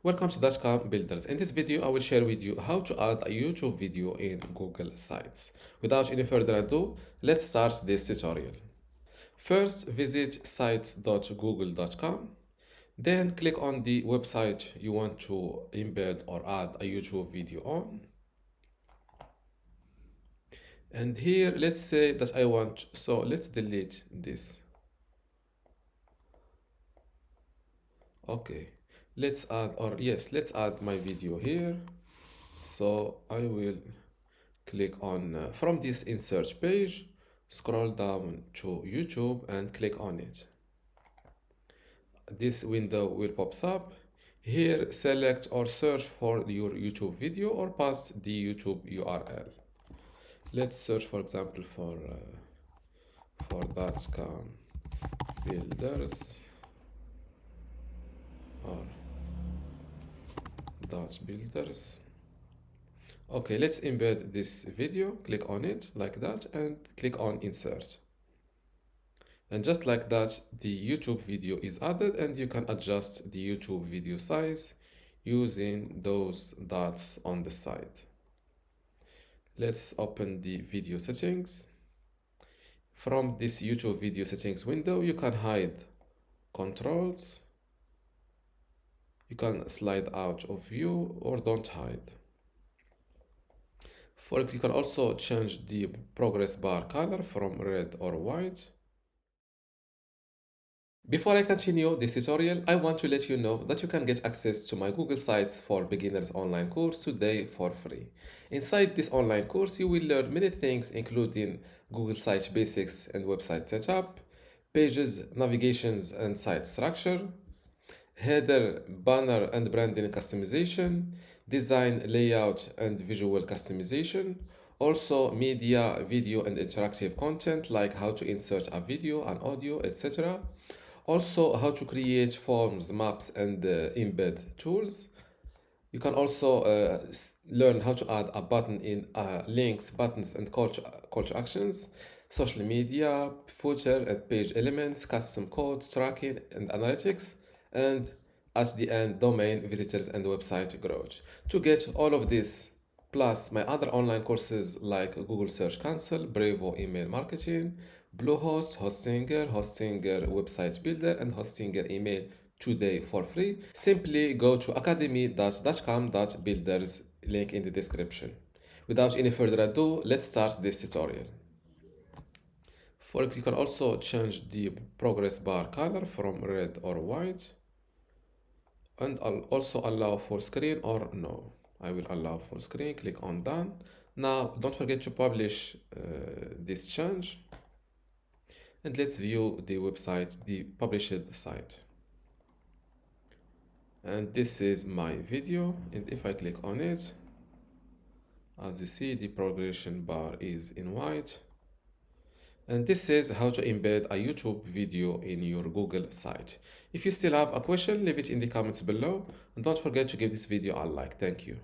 Welcome to dotcom.builders. In this video, I will share with you how to add a YouTube video in Google Sites. Without any further ado, let's start this tutorial. First, visit sites.google.com. Then click on the website you want to embed or add a YouTube video on. And here, let's say that I want, so let's delete this. Okay, let's add my video here. So I will click on from this insert page, scroll down to YouTube and click on it. This window will pop up. Here, select or search for your YouTube video or paste the YouTube URL. Let's search, for example, for dotcom builders or builders. Okay, let's embed this video. Click on it like that and click on insert. And just like that, the YouTube video is added and you can adjust the YouTube video size using those dots on the side. Let's open the video settings. From this YouTube video settings window, you can hide controls. You can slide out of view or don't hide. You can also change the progress bar color from red or white. Before I continue this tutorial, I want to let you know that you can get access to my Google Sites for Beginners online course today for free. Inside this online course, you will learn many things including Google Site basics and website setup, pages, navigations and site structure, header, banner and branding customization, design, layout and visual customization, also media, video and interactive content like how to insert a video and audio, etc. Also how to create forms, maps and embed tools. You can also learn how to add a button in links, buttons and call to actions, social media, footer and page elements, custom codes, tracking and analytics, and at the end, domain, visitors and website growth. To get all of this, plus my other online courses like Google Search Console, Brevo email marketing, Bluehost, Hostinger, website builder, and Hostinger email today for free, simply go to academy.dotcom.builders, link in the description. Without any further ado, let's start this tutorial. You can also change the progress bar color from red or white, and I'll also allow full screen or no. I will allow full screen, click on done. Now don't forget to publish this change, and let's view the website, the published site. And this is my video, and if I click on it, as you see, the progression bar is in white. And this is how to embed a YouTube video in your Google site. If you still have a question, leave it in the comments below, and don't forget to give this video a like. Thank you.